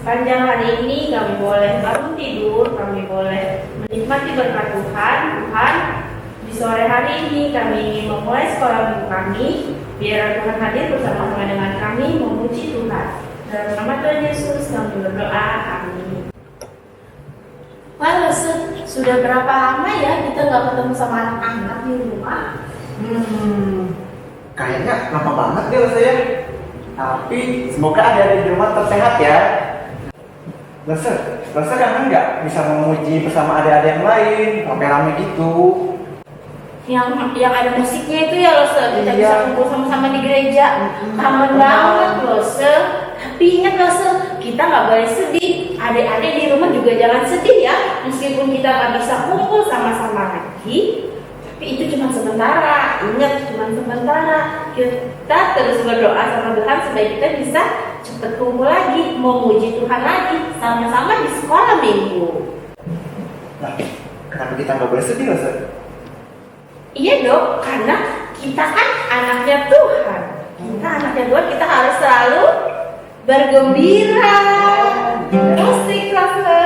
Sepanjang hari ini kami boleh bangun tidur, kami boleh menikmati berkat Tuhan. Tuhan, di sore hari ini kami ingin memulai sekolah minggu kami. Biar Tuhan hadir bersama-sama dengan kami memuji Tuhan. Dalam nama Tuhan Yesus kami berdoa, amin. Wah, sudah berapa lama ya kita nggak ketemu sama anak-anak di rumah? Kayaknya lama banget deh saya. Tapi semoga adik-adik di rumah tetap sehat ya. Lese kangen nggak bisa memuji bersama adik-adik yang lain, rame-rame gitu. Yang ada musiknya itu ya loh, kita Iya. bisa kumpul sama-sama di gereja. Kangen banget loh, Tapi ingat loh, kita nggak boleh sedih. Adik-adik di rumah juga jangan sedih ya. Meskipun kita nggak bisa kumpul sama-sama lagi, tapi itu cuma sementara. Ingat, cuma sementara. Kita terus berdoa sama Tuhan supaya kita bisa cepat kumpul lagi, memuji Tuhan lagi, sama-sama di sekolah minggu. Nah, kenapa kita nggak boleh sedih Lese? Iya dong, karena kita kan anaknya Tuhan. Kita anaknya Tuhan, kita harus selalu bergembira. Musik Lase.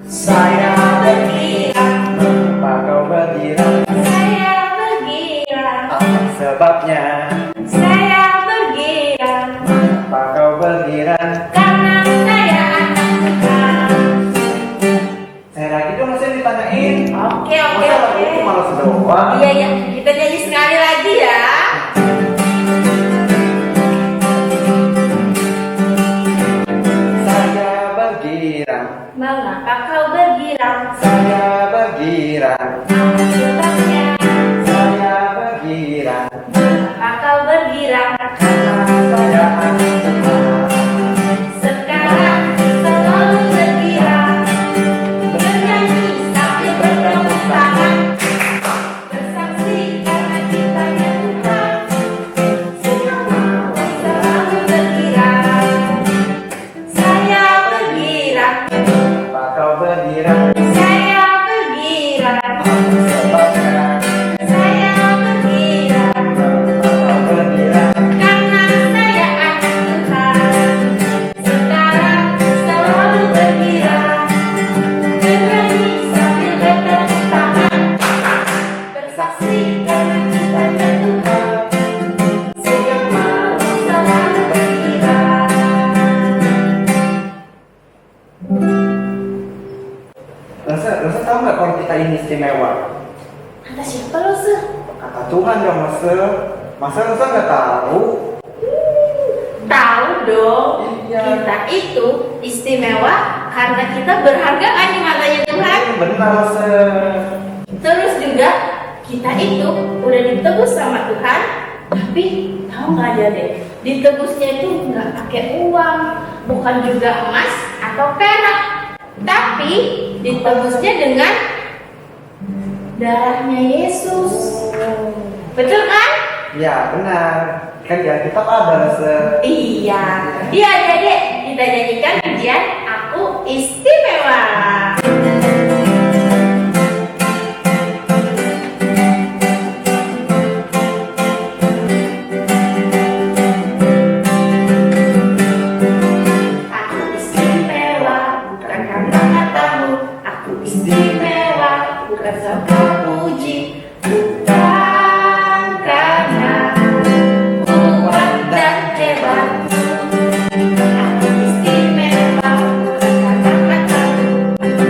Saya bergembira. Mengapa kau bergirang? Saya bergembira. Apa sebabnya? Saya bergembira. Mengapa kau bergirang? Karena saya anak Tuhan. Saya lagi dong saya ditanyain. Oke. Masa lagu itu malah sedoang? Iya, kita nyanyi sekali lagi ya. Saya bergirang. Mengapa kau bergirang? Saya bergirang. Apa sebabnya? Saya bergirang. Mengapa kau bergirang? Karena saya anak Tuhan. Sekarang selalu bergirang, bernyanyi sambil bertepuk tangan, bersaksi karena cintanya Tuhan. Semua selalu bergirang. Saya bergirang, Mengapa kau bergirang? saya bergirang, Sebabnya. saya bergirang. Mengapa kau bergirang? Karena saya anak Tuhan, sekarang selalu bergirang, bernyanyi sambil bertepuk tangan, bersaksi karena cintanya Tuhan, setiap malam selalu bergirang. Lese tahu nggak kalau kita ini istimewa? Kata siapa lo, Se? Kata Tuhan dong Lese. Masa Lese nggak tahu? Tahu dong, Iya. kita itu istimewa karena kita berharga kan di matanya Tuhan. Benar Lese. Terus juga kita itu udah ditebus sama Tuhan, tapi tahu nggak aja deh, ditebusnya itu nggak pakai uang, bukan juga emas atau perak, tapi ditebusnya dengan darahnya Yesus. Betul kan? Ya benar. Kan di Alkitab ada Lese. Iya. Iya deh, kita nyanyikan pujian Aku Istimewa. Aku istimewa, bukan karena katamu. Aku istimewa, bukan sebab puji, bukan karena kuat dan hebatku. Aku istimewa, bukan karena katamu.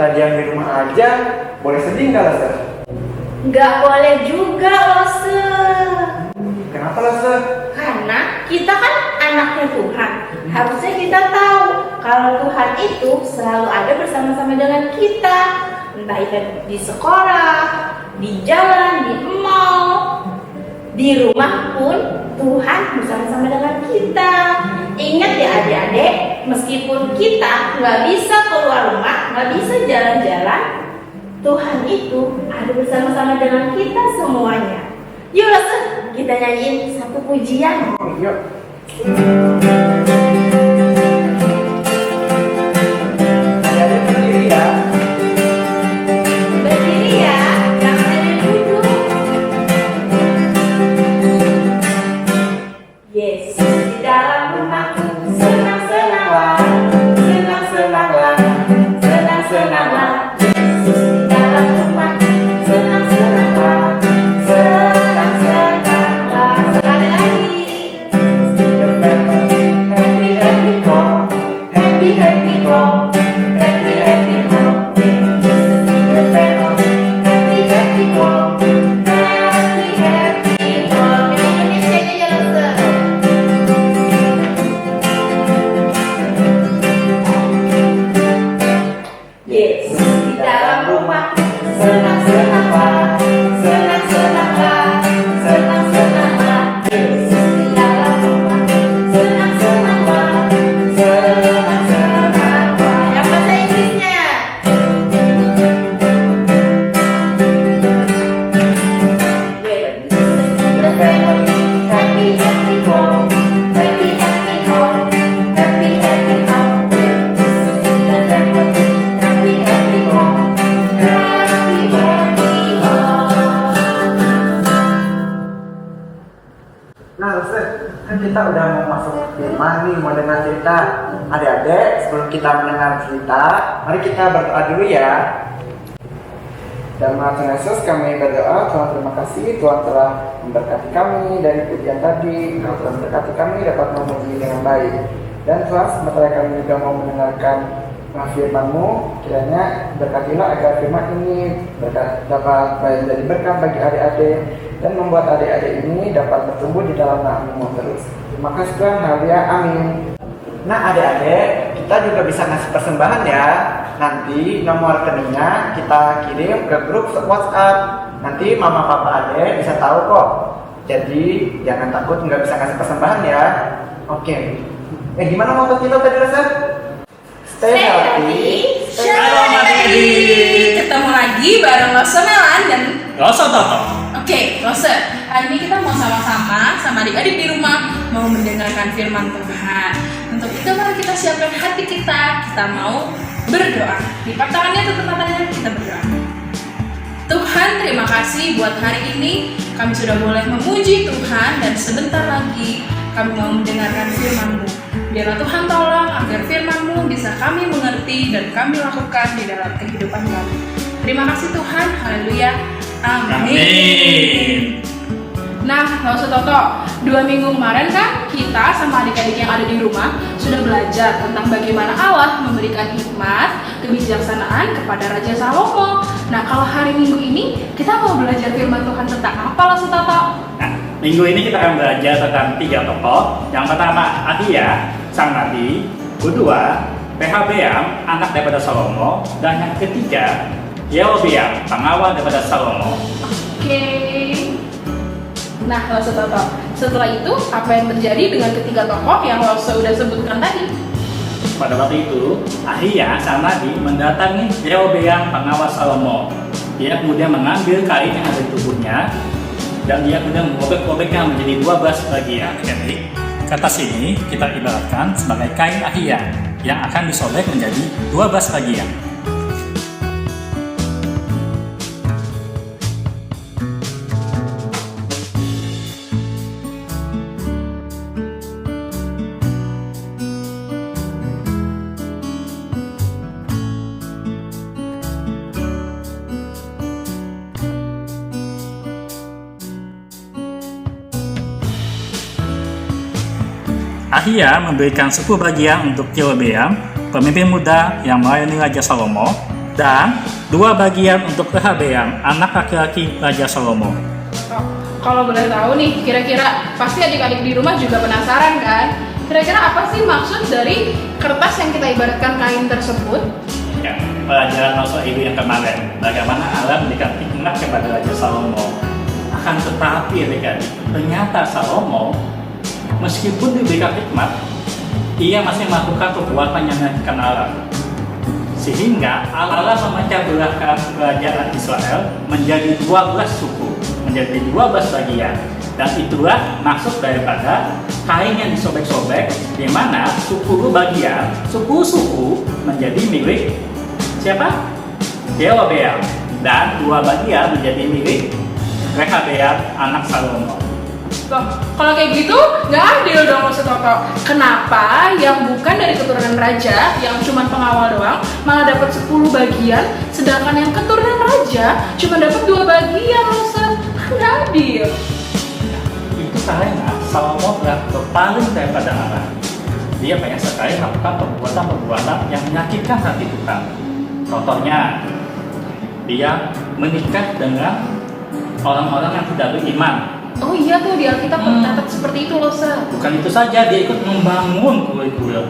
kita diam di rumah aja, boleh sedih nggak Lase? Nggak boleh juga loh, Se. Kenapa Lase? Karena kita kan anaknya Tuhan. Harusnya kita tahu kalau Tuhan itu selalu ada bersama-sama dengan kita. Entah itu di sekolah, di jalan, di mall, di rumah pun Tuhan bersama-sama dengan kita. Ingat ya adik-adik, meskipun kita nggak bisa keluar rumah, nggak bisa jalan-jalan, Tuhan itu ada bersama-sama dengan kita semuanya. Yuk langsung kita nyanyiin satu pujian. Yuk. Adik-adik berdiri ya. Berdiri ya, jangan ada duduk. Yesus di dalam rumahku, senang-senanglah, senang-senanglah, senang-senanglah. Yesus di dalam rumahku, senang-senanglah, senang-senanglah. Sekali lagi. Happy, happy go, happy, happy go, happy, happy go. Yesus di your family, happy, happy go, happy, happy go. Indonesia aja langsung. Yesus di dalam rumah, senang-senanglah, senang-senanglah, senang-senanglah. Yesus di dalam rumah, senang-senanglah, senang-senanglah. Yang bahasa Inggrisnya. The family, happy, happy home, happy, happy home, happy, happy home. The family, happy, happy home, happy, happy home. Nah Lase, kan kita udah mau masuk firman nih, mau dengar cerita. Adik-adik, sebelum kita mendengar cerita, mari kita berdoa dulu ya. Dan Tuhan Yesus, kami berdoa, Tuhan terima kasih Tuhan telah memberkati kami dari pujian tadi. Tuhan telah memberkati kami dapat memuji dengan baik. Dan Tuhan, sementara kami juga mau mendengarkan firman-Mu, kiranya berkatilah agar firman ini dapat menjadi berkat bagi adik-adik dan membuat adik-adik ini dapat bertumbuh di dalam nama-Mu terus. Terima kasih Tuhan, haleluya, amin. Nah adik-adik, kita juga bisa ngasih persembahan ya. Nanti nomor rekeningnya kita kirim ke grup WhatsApp. Nanti mama papa adik bisa tahu kok. Jadi jangan takut nggak bisa ngasih persembahan ya. Oke. Gimana moto kita tadi Lase? Stay healthy. Shalom adik-adik, ketemu lagi bareng Lose Melan dan Lose Toto. Oke, Lose, hari ini kita mau sama-sama sama adik-adik di rumah mau mendengarkan firman Tuhan. Untuk itu mari kita siapkan hati kita mau berdoa. Lipat tangannya, tutup matanya, kita berdoa. Tuhan, terima kasih buat hari ini kami sudah boleh memuji Tuhan dan sebentar lagi kami mau mendengarkan firman-Mu. Biarlah Tuhan tolong agar firman-Mu bisa kami mengerti dan kami lakukan di dalam kehidupan kami. Terima kasih Tuhan, haleluya, amin. Nah, Lose Toto, 2 minggu kemarin kan kita sama adik-adik yang ada di rumah sudah belajar tentang bagaimana Allah memberikan hikmat, kebijaksanaan kepada Raja Salomo. Nah, kalau hari Minggu ini kita mau belajar firman Tuhan tentang apa, Lose Toto? Nah, minggu ini kita akan belajar tentang 3 tokoh. Yang pertama Ahia, sang nabi. Kedua, Rehabeam, anak daripada Salomo. Dan yang ketiga, Yerobeam, pengawal daripada Salomo. Oke. Nah, Lose Toto, setelah itu apa yang terjadi dengan ketiga tokoh yang Lose sudah sebutkan tadi? Pada waktu itu, Ahia, sang nabi, mendatangi Yerobeam, pengawal Salomo. Dia kemudian mengambil kain yang ada di tubuhnya dan dia kemudian mengobek-obeknya menjadi 12 bagian. Jadi, kata sini kita ibaratkan sebagai kain Ahia yang akan disobek menjadi 12 bagian. Ahia memberikan 10 bagian untuk Yerobeam, pemimpin muda yang melayani Raja Salomo, dan 2 bagian untuk Rehabeam, anak laki-laki Raja Salomo. Oh, kalau boleh tahu nih, kira-kira pasti adik-adik di rumah juga penasaran kan? Kira-kira apa sih maksud dari kertas yang kita ibaratkan kain tersebut? Ya, pelajaran Nusa Ibu yang kemarin, bagaimana Allah memberikan hikmat kepada Raja Salomo. Akan tetapi adik-adik, ternyata Salomo meskipun diberikan hikmat, ia masih melakukan perbuatan yang menyakitkan Allah. Sehingga Allah memecah belahkan kerajaan Israel menjadi 12 suku, menjadi 12 bagian. Dan itulah maksud daripada kain yang disobek-sobek, di mana 10 bagian, 10 suku menjadi milik siapa? Yerobeam, dan 2 bagian menjadi milik Rehabeam, anak Salomo. Loh, kalau kayak gitu nggak adil dong Mas Toto. Kenapa yang bukan dari keturunan raja, yang cuma pengawal doang, malah dapat 10 bagian, sedangkan yang keturunan raja cuma dapat 2 bagian, Ustaz? Kan nggak adil. Itu karena Salomo telah berpaling daripada Allah. Dia banyak sekali melakukan perbuatan-perbuatan yang menyakitkan hati Tuhan. Contohnya, dia menikah dengan orang-orang yang tidak beriman. Oh iya tuh di Alkitab tercatat seperti itu loh, Ustaz. Bukan itu saja, dia ikut membangun kuil-kuil.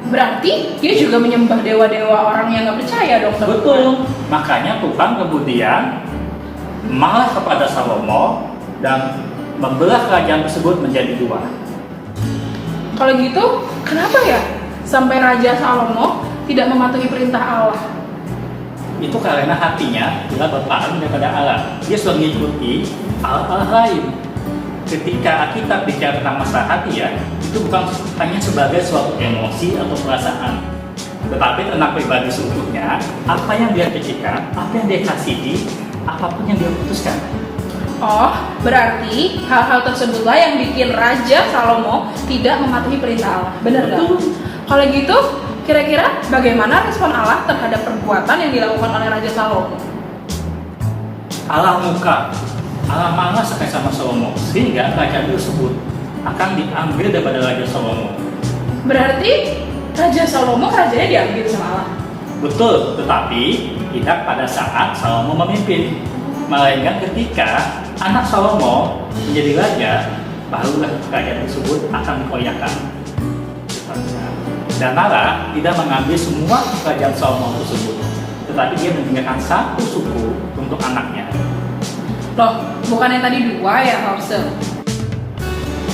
Berarti dia juga menyembah dewa-dewa orang yang nggak percaya dong. Betul. Makanya Tuhan kemudian marah kepada Salomo dan membelah kerajaan tersebut menjadi 2. Kalau gitu, kenapa ya sampai Raja Salomo tidak mematuhi perintah Allah? Itu karena hatinya telah berpaling daripada Allah. Dia sudah mengikuti Allah lain. Ketika Alkitab bicara tentang masalah hati ya, itu bukan hanya sebagai suatu emosi atau perasaan, tetapi tentang pribadi seutuhnya, apa yang dia pikirkan, apa yang dia kasihi, apapun yang dia putuskan. Oh, berarti hal-hal tersebutlah yang bikin Raja Salomo tidak mematuhi perintah Allah. Benar nggak? Kalau gitu, kira-kira bagaimana respon Allah terhadap perbuatan yang dilakukan oleh Raja Salomo? Allah muka, Allah marah sekali sama Salomo, sehingga kerajaan tersebut akan diambil daripada Raja Salomo. Berarti Raja Salomo kerajanya diambil sama Allah? Betul, tetapi tidak pada saat Salomo memimpin, melainkan ketika anak Salomo menjadi raja, barulah kerajaan tersebut akan dikoyakkan. Dan Allah tidak mengambil semua kerajaan Salomo tersebut, tetapi dia meninggalkan 1 suku untuk anaknya. Loh, bukan yang tadi 2 ya, Hafsel?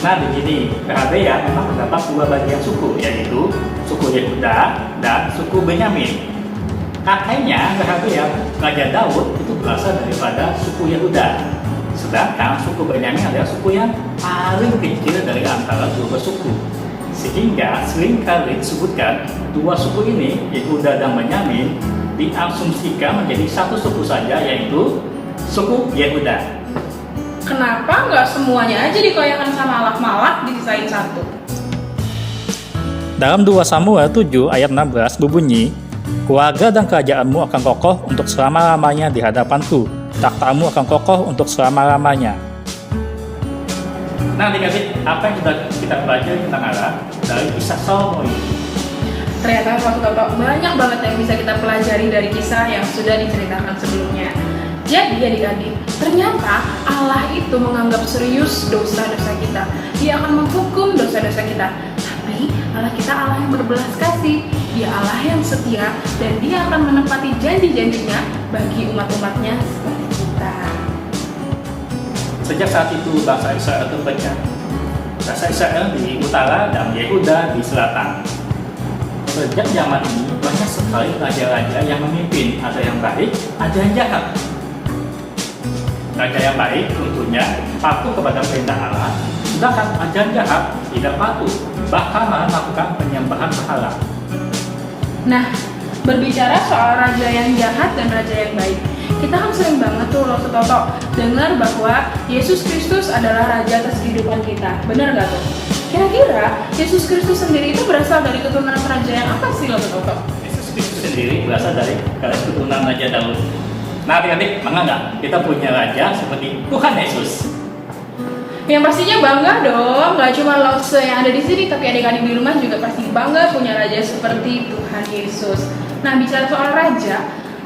Nah begini, Rehabeam memang terdapat 2 bagian suku, yaitu suku Yehuda dan suku Benyamin. Kakeknya Rehabeam, Raja Daud, itu berasal daripada suku Yehuda. Sedangkan suku Benyamin adalah suku yang paling kecil dari antara 2 suku. Sehingga seringkali disebutkan 2 suku ini, Yehuda dan Benyamin, diasumsikan menjadi 1 suku saja, yaitu suku Yehuda. Kenapa nggak semuanya aja dikoyakkan sama Allah, malah disisain 1? Dalam 2 Samuel 7 ayat 16 berbunyi, keluarga dan kerajaanmu akan kokoh untuk selama-lamanya di hadapanku, takhtamu akan kokoh untuk selama-lamanya. Nah, adik-adik, apa yang sudah kita pelajari tentang Allah dari kisah Salomo ini? Ternyata banyak banget yang bisa kita pelajari dari kisah yang sudah diceritakan sebelumnya. Jadi adik-adik, ternyata Allah itu menganggap serius dosa-dosa kita. Dia akan menghukum dosa-dosa kita. Tapi Allah kita Allah yang berbelas kasih. Dia Allah yang setia dan dia akan menepati janji-janjinya bagi umat-umatnya seperti kita. Sejak saat itu bangsa Israel terpecah. Bangsa Israel di utara dan Yehuda di selatan. Sejak zaman ini banyak sekali raja-raja yang memimpin, ada yang baik, ada yang jahat. Raja yang baik tentunya patuh kepada perintah Allah, sedangkan raja yang jahat tidak patuh, bahkan malah melakukan penyembahan berhala. Nah, berbicara soal raja yang jahat dan raja yang baik, kita kan sering banget tuh Loh Toto dengar bahwa Yesus Kristus adalah raja atas kehidupan kita. Benar nggak tuh? Kira-kira Yesus Kristus sendiri itu berasal dari keturunan raja yang apa sih Loh Toto? Yesus Kristus sendiri berasal dari keturunan Raja Daud. Nah adik-adik, bangga nggak kita punya raja seperti Tuhan Yesus? Yang pastinya bangga dong, nggak cuma Lose yang ada di sini, tapi adik-adik di rumah juga pasti bangga punya raja seperti Tuhan Yesus. Nah bicara soal raja,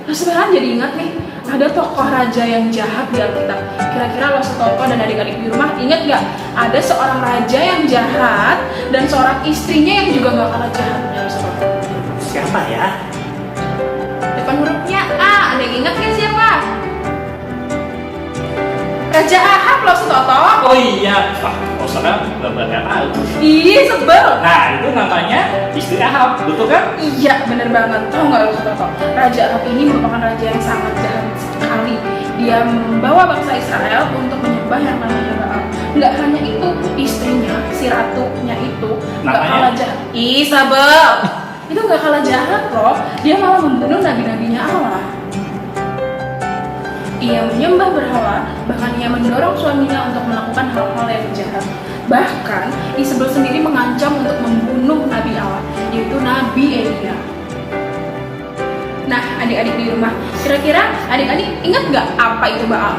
Lo sebenarnya jadi ingat nih, ada tokoh raja yang jahat di Alkitab. Kira-kira lo setoko dan adik-adik di rumah ingat gak? Ada seorang raja yang jahat dan seorang istrinya yang juga gak kalah jahatnya. Lo setoko. Siapa ya? Depan hurufnya A, ada yang ingat gak siapa? Raja Ahab lo setoko. Oh iya, sekarang nggak tahu. Ih, sebel. Nah, itu namanya istri Ahab, betul kan? Iya, bener banget. Tahu nggak lo Soto? Raja Ahab ini merupakan raja yang sangat jahat sekali. Dia membawa bangsa Israel untuk menyembah yang namanya Baal. Nggak hanya itu, istrinya, si ratunya itu nggak Namanya? kalah jahat. Isabel. Itu nggak kalah jahat loh. Dia malah membunuh nabi-nabinya Allah. Ia menyembah berhala, bahkan ia mendorong suaminya untuk melakukan hal-hal yang jahat. Bahkan, Isabel sendiri mengancam untuk membunuh Nabi Allah, yaitu Nabi Elia. Nah, adik-adik di rumah, kira-kira adik-adik ingat nggak apa itu Baal?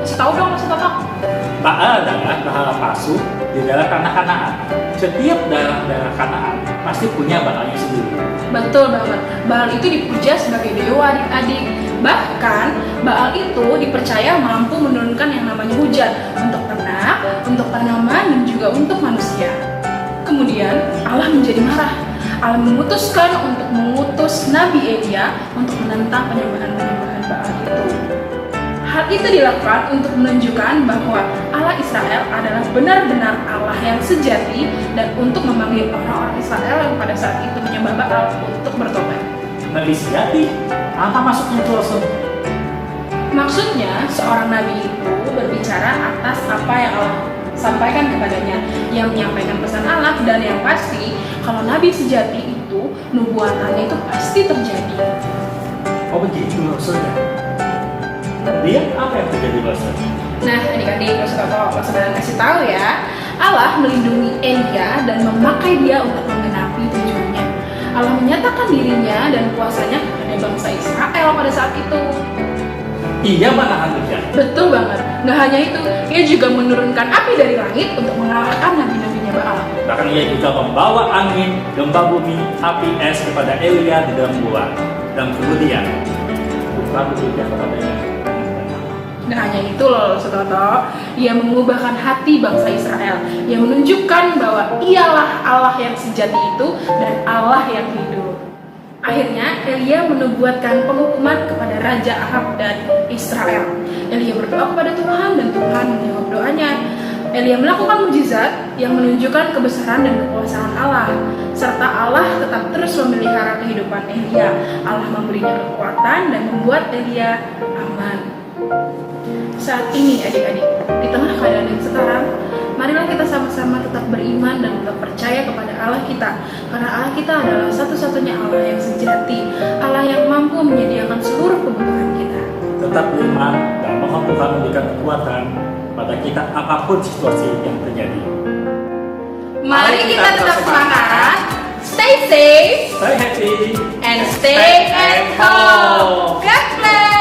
Kasih tahu dong, kasih tahu. Baal adalah berhala palsu di daerah tanah Kanaan. Setiap daerah Kanaan pasti punya baalnya sendiri. Betul banget, Baal itu dipuja sebagai dewa adik-adik. Bahkan, Baal itu dipercaya mampu menurunkan yang namanya hujan untuk ternak, untuk tanaman, dan juga untuk manusia. Kemudian, Allah menjadi marah. Allah memutuskan untuk mengutus Nabi Elia untuk menentang penyembahan-penyembahan Baal itu. Hal itu dilakukan untuk menunjukkan bahwa Allah Israel adalah benar-benar Allah yang sejati dan untuk memanggil orang-orang Israel yang pada saat itu menyembah Baal untuk bertobat. Nabi sejati, apa maksudnya itu Rasul? Maksudnya, seorang nabi itu berbicara atas apa yang Allah sampaikan kepadanya, yang menyampaikan pesan Allah, dan yang pasti, kalau nabi sejati itu, nubuatannya itu pasti terjadi. Oh begitu maksudnya. Kemudian apa yang terjadi Rasul? Nah, adik-adik, Rasul sebenarnya kasih tahu ya, Allah melindungi Elia dan memakai dia untuk menggenapi tujuannya. Allah menyatakan dirinya dan kuasanya kepada bangsa Israel pada saat itu. Iya menahan hujan. Betul banget. Nggak hanya itu, ia juga menurunkan api dari langit untuk mengalahkan nabi-nabinya Baal. Bahkan ia juga membawa angin, gempa bumi, api es kepada Elia di dalam gua. Dan kemudian bukan begitu kepadanya. Nggak hanya itu loh, Soto, ia mengubahkan hati bangsa Israel. Ia menunjukkan bahwa ialah Allah yang sejati itu dan Allah yang hidup. Akhirnya, Elia menubuatkan penghukuman kepada Raja Ahab dan Israel. Elia berdoa kepada Tuhan dan Tuhan menjawab doanya. Elia melakukan mujizat yang menunjukkan kebesaran dan kekuasaan Allah, serta Allah tetap terus memelihara kehidupan Elia. Allah memberinya kekuatan dan membuat Elia aman. Saat ini adik-adik, di tengah keadaan yang sekarang, marilah kita sama-sama tetap beriman dan tetap percaya kepada Allah kita. Karena Allah kita adalah satu-satunya Allah yang sejati, Allah yang mampu menyediakan seluruh kebutuhan kita. Tetap beriman dan mohon Tuhan memberikan kekuatan pada kita apapun situasi yang terjadi. Mari kita tetap semangat, stay safe, Stay happy and stay at home. God bless!